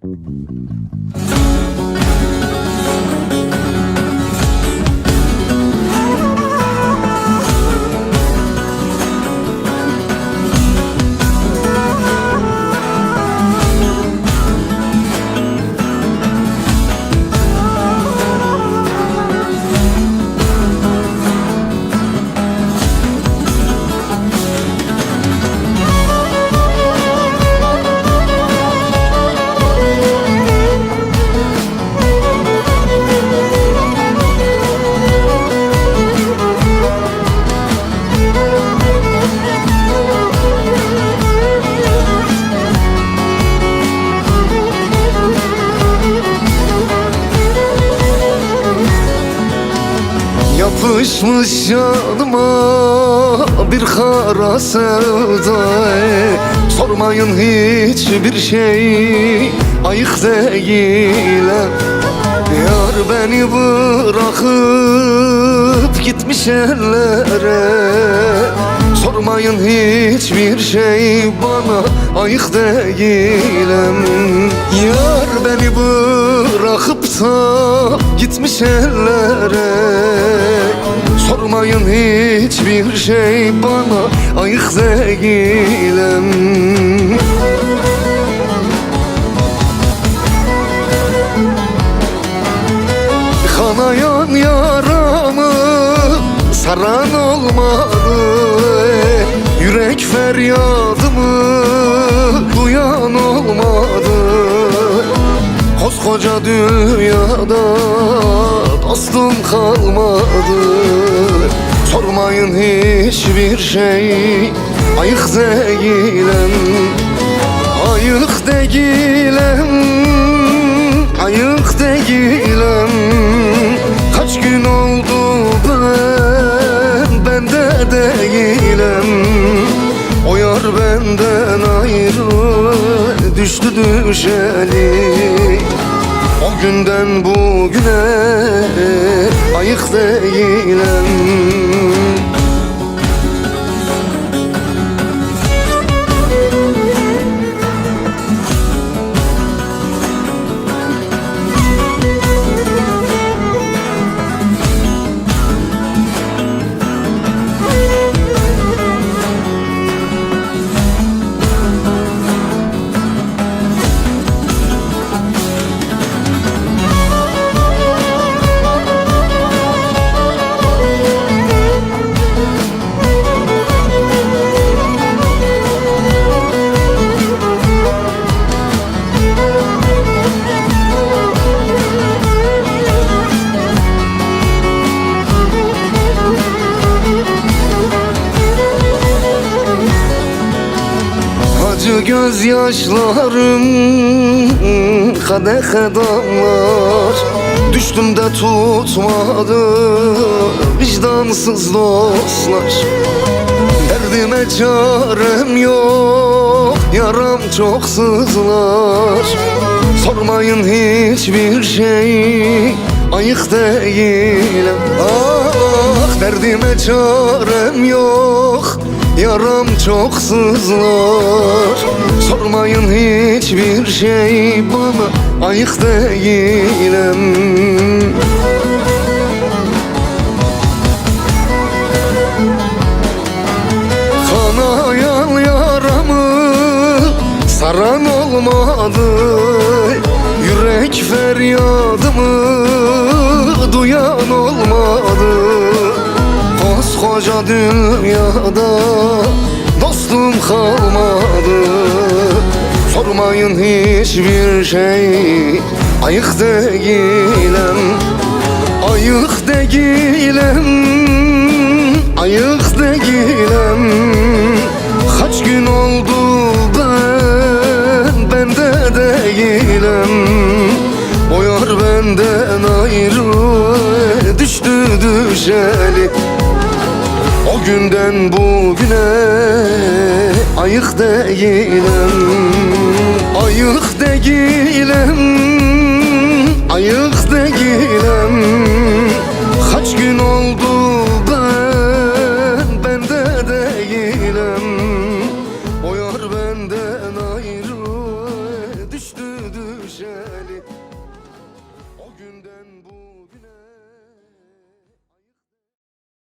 Yapışmış yanıma bir kara sevda, sormayın hiçbir şey ayık değilim. Yar beni bırakıp gitmiş ellere, sormayın hiçbir şey bana ayık değilim. Yar beni bırakıp da gitmiş ellere, sormayın hiçbir şey bana ayık değilim. Kanayan yaramı saran olmadı, yürek feryadımı duyan olmadı. Koskoca dünyada dostum kalmadı, sormayın hiçbir şey ayık değilim. Ayık değilim, ayık değilim. Kaç gün oldu bende değilim. O yar benden ayrı düştü düşeli. O günden bugüne ayık değilim. Acı gözyaşlarım kadehe damlar, düştüm de tutmadı vicdansız dostlar. Derdime çarem yok, yaram çok sızlar. Sormayın hiçbir şey ayık değilim. Ah, derdime çarem yok, yaram çok sızlar. Sormayın hiçbir şey bana ayık değilim. Kanayan yaramı saran olmadı, yürek feryadımı duyan olmadı. Koskoca dünyada dostum kalmadı, sormayın hiçbir şey ayık değilim. Ayık değilim, ayık değilim. Kaç gün oldu bende değilim. O yar benden ayrı düştü düşeli. O günden bugüne ayık değilim. Ayık değilim, ayık değilim. Kaç gün oldu bende değilim. O yar benden ayrı düştü düştü. düşeli. O günde